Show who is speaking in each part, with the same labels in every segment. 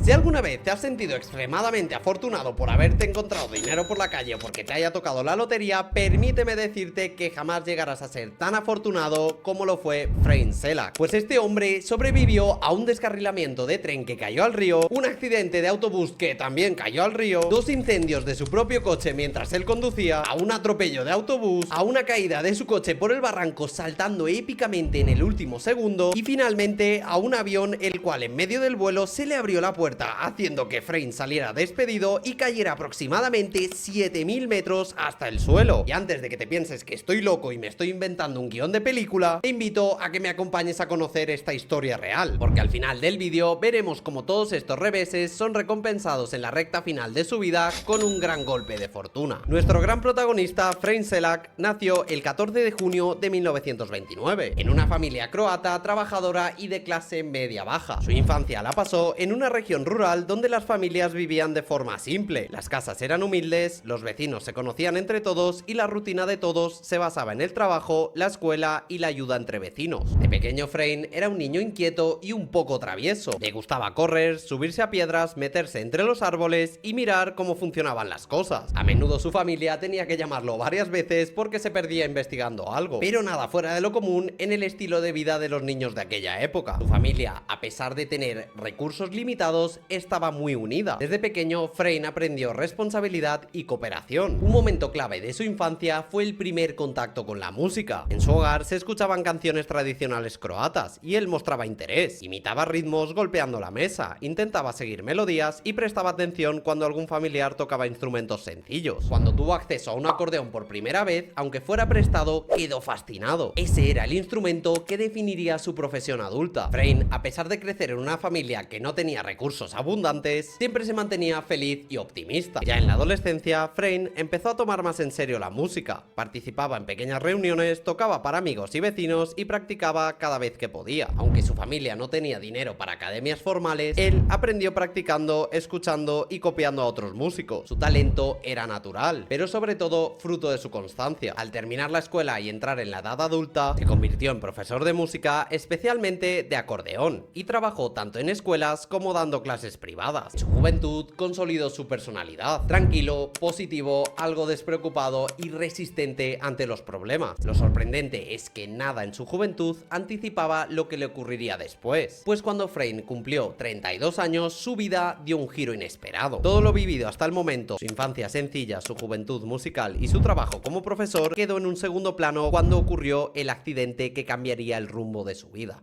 Speaker 1: Si alguna vez te has sentido extremadamente afortunado por haberte encontrado dinero por la calle o porque te haya tocado la lotería, permíteme decirte que jamás llegarás a ser tan afortunado como lo fue Frein Selak. Pues este hombre sobrevivió a un descarrilamiento de tren que cayó al río, un accidente de autobús que también cayó al río, dos incendios de su propio coche mientras él conducía, a un atropello de autobús, a una caída de su coche por el barranco saltando épicamente en el último segundo y finalmente a un avión el cual en medio del vuelo se le abrió la puerta haciendo que Frein saliera despedido y cayera aproximadamente 7000 metros hasta el suelo. Y antes de que te pienses que estoy loco y me estoy inventando un guión de película, te invito a que me acompañes a conocer esta historia real, porque al final del vídeo veremos cómo todos estos reveses son recompensados en la recta final de su vida con un gran golpe de fortuna. Nuestro gran protagonista, Frein Selak, nació el 14 de junio de 1929 en una familia croata trabajadora y de clase media baja. Su infancia la pasó en una región rural donde las familias vivían de forma simple. Las casas eran humildes, los vecinos se conocían entre todos y la rutina de todos se basaba en el trabajo, la escuela y la ayuda entre vecinos. De pequeño, Frein era un niño inquieto y un poco travieso. Le gustaba correr, subirse a piedras, meterse entre los árboles y mirar cómo funcionaban las cosas. A menudo su familia tenía que llamarlo varias veces porque se perdía investigando algo, pero nada fuera de lo común en el estilo de vida de los niños de aquella época. Su familia, a pesar de tener recursos limitados, estaba muy unida. Desde pequeño, Frein aprendió responsabilidad y cooperación. Un momento clave de su infancia fue el primer contacto con la música. En su hogar se escuchaban canciones tradicionales croatas y él mostraba interés. Imitaba ritmos golpeando la mesa, intentaba seguir melodías y prestaba atención cuando algún familiar tocaba instrumentos sencillos. Cuando tuvo acceso a un acordeón por primera vez, aunque fuera prestado, quedó fascinado. Ese era el instrumento que definiría su profesión adulta. Frein, a pesar de crecer en una familia que no tenía recursos abundantes, siempre se mantenía feliz y optimista. Ya en la adolescencia, Frein empezó a tomar más en serio la música. Participaba en pequeñas reuniones, tocaba para amigos y vecinos y practicaba cada vez que podía. Aunque su familia no tenía dinero para academias formales, él aprendió practicando, escuchando y copiando a otros músicos. Su talento era natural, pero sobre todo fruto de su constancia. Al terminar la escuela y entrar en la edad adulta, se convirtió en profesor de música, especialmente de acordeón, y trabajó tanto en escuelas como dando clases privadas. En su juventud consolidó su personalidad, tranquilo, positivo, algo despreocupado y resistente ante los problemas. Lo sorprendente es que nada en su juventud anticipaba lo que le ocurriría después, pues cuando Frein cumplió 32 años, su vida dio un giro inesperado. Todo lo vivido hasta el momento, su infancia sencilla, su juventud musical y su trabajo como profesor, quedó en un segundo plano cuando ocurrió el accidente que cambiaría el rumbo de su vida.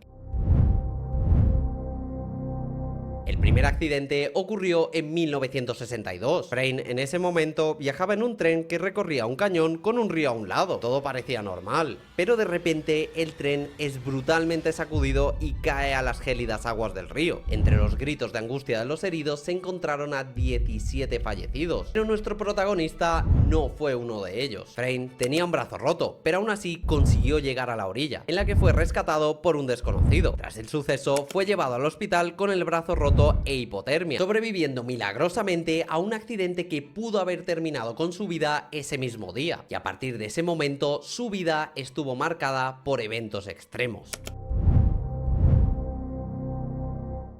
Speaker 1: El primer accidente ocurrió en 1962. Frein en ese momento viajaba en un tren que recorría un cañón con un río a un lado. Todo parecía normal, pero de repente el tren es brutalmente sacudido y cae a las gélidas aguas del río. Entre los gritos de angustia de los heridos se encontraron a 17 fallecidos, pero nuestro protagonista no fue uno de ellos. Frein tenía un brazo roto, pero aún así consiguió llegar a la orilla, en la que fue rescatado por un desconocido. Tras el suceso, fue llevado al hospital con el brazo roto e hipotermia, sobreviviendo milagrosamente a un accidente que pudo haber terminado con su vida ese mismo día, y a partir de ese momento su vida estuvo marcada por eventos extremos.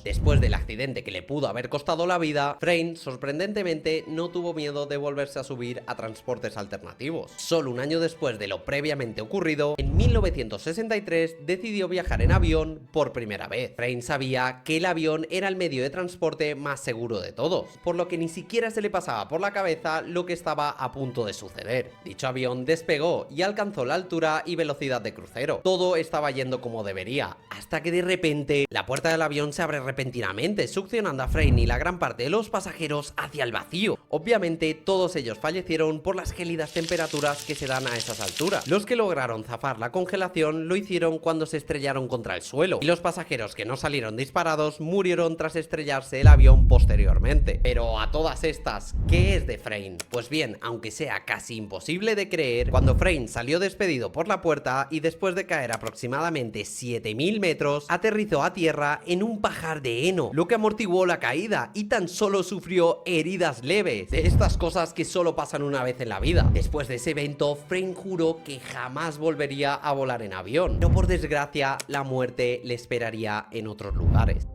Speaker 1: Después del accidente que le pudo haber costado la vida, Frein sorprendentemente no tuvo miedo de volverse a subir a transportes alternativos. Solo un año después de lo previamente ocurrido, en 1963 decidió viajar en avión por primera vez. Frein sabía que el avión era el medio de transporte más seguro de todos, por lo que ni siquiera se le pasaba por la cabeza lo que estaba a punto de suceder. Dicho avión despegó y alcanzó la altura y velocidad de crucero. Todo estaba yendo como debería, hasta que de repente la puerta del avión se abre repentinamente, succionando a Frein y la gran parte de los pasajeros hacia el vacío. Obviamente todos ellos fallecieron por las gélidas temperaturas que se dan a esas alturas. Los que lograron zafar la congelación lo hicieron cuando se estrellaron contra el suelo, y los pasajeros que no salieron disparados murieron tras estrellarse el avión posteriormente. Pero a todas estas, ¿qué es de Frein? Pues bien, aunque sea casi imposible de creer, cuando Frein salió despedido por la puerta y después de caer aproximadamente 7000 metros, aterrizó a tierra en un pajar de heno, lo que amortiguó la caída y tan solo sufrió heridas leves. De estas cosas que solo pasan una vez en la vida. Después de ese evento, Frein juró que jamás volvería a volar en avión, pero por desgracia la muerte le esperaría en otros lugares.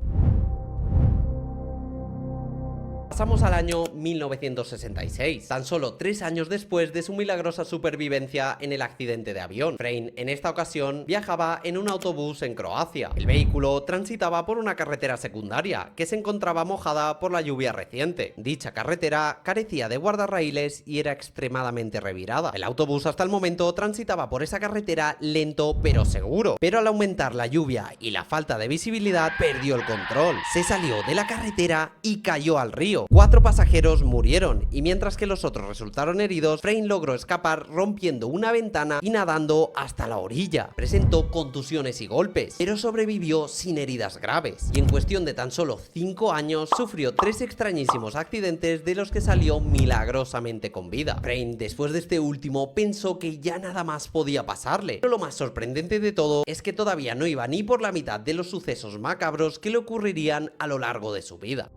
Speaker 1: Pasamos al año 1966, tan solo 3 años después de su milagrosa supervivencia en el accidente de avión. Frane en esta ocasión viajaba en un autobús en Croacia. El vehículo transitaba por una carretera secundaria que se encontraba mojada por la lluvia reciente. Dicha carretera carecía de guardarraíles y era extremadamente revirada. El autobús hasta el momento transitaba por esa carretera lento pero seguro, pero al aumentar la lluvia y la falta de visibilidad perdió el control. Se salió de la carretera y cayó al río. 4 pasajeros murieron y mientras que los otros resultaron heridos, Frane logró escapar rompiendo una ventana y nadando hasta la orilla. Presentó contusiones y golpes, pero sobrevivió sin heridas graves. Y en cuestión de tan solo 5 años, sufrió 3 extrañísimos accidentes de los que salió milagrosamente con vida. Frane, después de este último, pensó que ya nada más podía pasarle. Pero lo más sorprendente de todo es que todavía no iba ni por la mitad de los sucesos macabros que le ocurrirían a lo largo de su vida.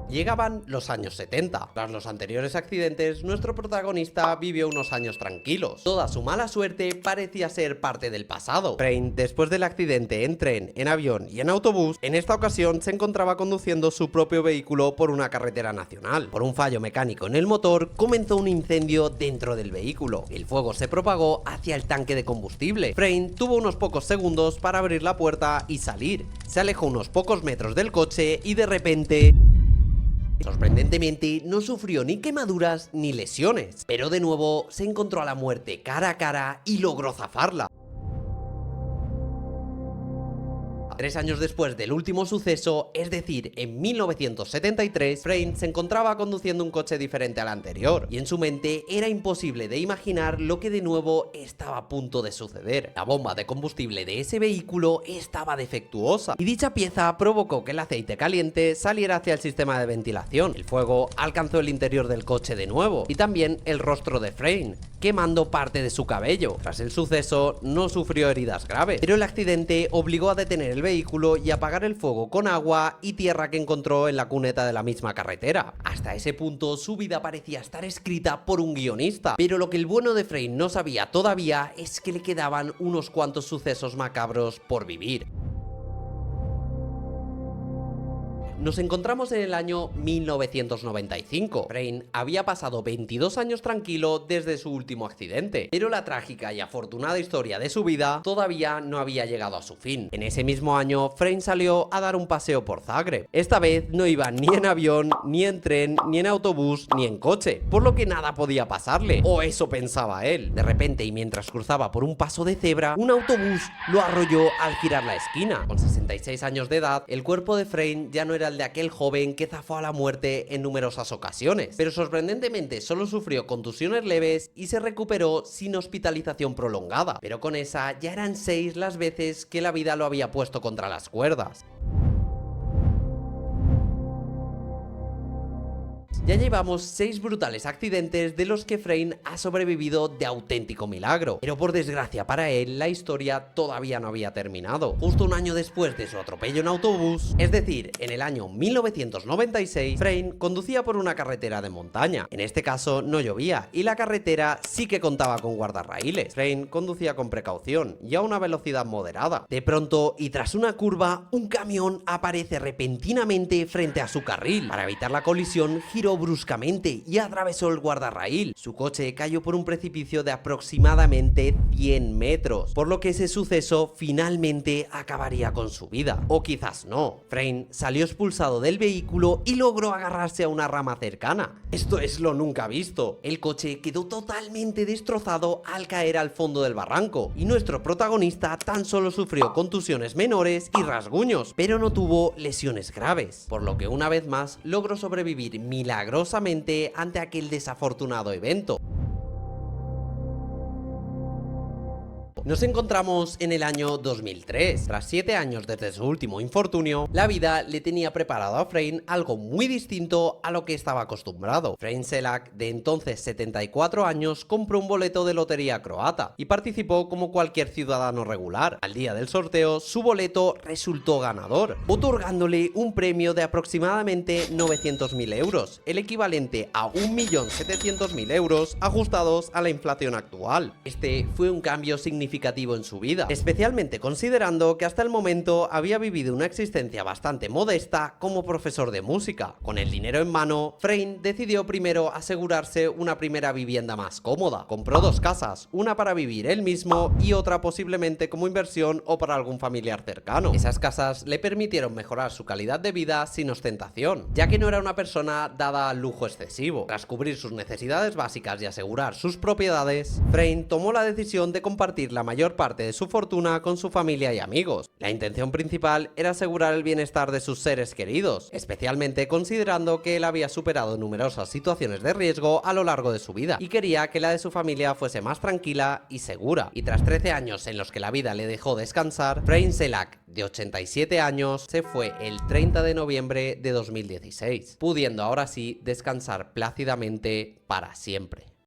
Speaker 1: Llegaban los años 70. Tras los anteriores accidentes, nuestro protagonista vivió unos años tranquilos. Toda su mala suerte parecía ser parte del pasado. Frane, después del accidente en tren, en avión y en autobús, en esta ocasión se encontraba conduciendo su propio vehículo por una carretera nacional. Por un fallo mecánico en el motor, comenzó un incendio dentro del vehículo. El fuego se propagó hacia el tanque de combustible. Frane tuvo unos pocos segundos para abrir la puerta y salir. Se alejó unos pocos metros del coche y de repente... sorprendentemente, no sufrió ni quemaduras ni lesiones, pero de nuevo se encontró a la muerte cara a cara y logró zafarla. 3 años después del último suceso, es decir, en 1973, Frane se encontraba conduciendo un coche diferente al anterior, y en su mente era imposible de imaginar lo que de nuevo estaba a punto de suceder. La bomba de combustible de ese vehículo estaba defectuosa, y dicha pieza provocó que el aceite caliente saliera hacia el sistema de ventilación. El fuego alcanzó el interior del coche de nuevo, y también el rostro de Frane, quemando parte de su cabello. Tras el suceso, no sufrió heridas graves, pero el accidente obligó a detener el vehículo y apagar el fuego con agua y tierra que encontró en la cuneta de la misma carretera. Hasta ese punto su vida parecía estar escrita por un guionista, pero lo que el bueno de Frane no sabía todavía es que le quedaban unos cuantos sucesos macabros por vivir. Nos encontramos en el año 1995. Frane había pasado 22 años tranquilo desde su último accidente, pero la trágica y afortunada historia de su vida todavía no había llegado a su fin. En ese mismo año, Frane salió a dar un paseo por Zagreb. Esta vez no iba ni en avión, ni en tren, ni en autobús, ni en coche, por lo que nada podía pasarle, o eso pensaba él. De repente, y mientras cruzaba por un paso de cebra, un autobús lo arrolló al girar la esquina. Con 66 años de edad, el cuerpo de Frane ya no era el de aquel joven que zafó a la muerte en numerosas ocasiones, pero sorprendentemente solo sufrió contusiones leves y se recuperó sin hospitalización prolongada, pero con esa ya eran 6 las veces que la vida lo había puesto contra las cuerdas. Ya llevamos 6 brutales accidentes de los que Frane ha sobrevivido de auténtico milagro, pero por desgracia para él la historia todavía no había terminado. Justo un año después de su atropello en autobús, es decir, en el año 1996, Frane conducía por una carretera de montaña. En este caso no llovía y la carretera sí que contaba con guardarraíles. Frane conducía con precaución y a una velocidad moderada. De pronto, y tras una curva, un camión aparece repentinamente frente a su carril. Para evitar la colisión, giró bruscamente y atravesó el guardarraíl. Su coche cayó por un precipicio de aproximadamente 100 metros, por lo que ese suceso finalmente acabaría con su vida. O quizás no. Frane salió expulsado del vehículo y logró agarrarse a una rama cercana. Esto es lo nunca visto. El coche quedó totalmente destrozado al caer al fondo del barranco, y nuestro protagonista tan solo sufrió contusiones menores y rasguños, pero no tuvo lesiones graves, por lo que una vez más logró sobrevivir milagrosamente ante aquel desafortunado evento. Nos encontramos en el año 2003. Tras 7 años desde su último infortunio, la vida le tenía preparado a Frane algo muy distinto a lo que estaba acostumbrado. Frane Selak, de entonces 74 años, compró un boleto de lotería croata y participó como cualquier ciudadano regular. Al día del sorteo, su boleto resultó ganador, otorgándole un premio de aproximadamente 900.000 euros, el equivalente a 1.700.000 euros ajustados a la inflación actual. Este fue un cambio significativo significativo en su vida, especialmente considerando que hasta el momento había vivido una existencia bastante modesta como profesor de música. Con el dinero en mano, Frayne decidió primero asegurarse una primera vivienda más cómoda. Compró 2 casas, una para vivir él mismo y otra posiblemente como inversión o para algún familiar cercano. Esas casas le permitieron mejorar su calidad de vida sin ostentación, ya que no era una persona dada al lujo excesivo. Tras cubrir sus necesidades básicas y asegurar sus propiedades, Frayne tomó la decisión de compartir la mayor parte de su fortuna con su familia y amigos. La intención principal era asegurar el bienestar de sus seres queridos, especialmente considerando que él había superado numerosas situaciones de riesgo a lo largo de su vida y quería que la de su familia fuese más tranquila y segura. Y tras 13 años en los que la vida le dejó descansar, Frayne Selak, de 87 años, se fue el 30 de noviembre de 2016, pudiendo ahora sí descansar plácidamente para siempre.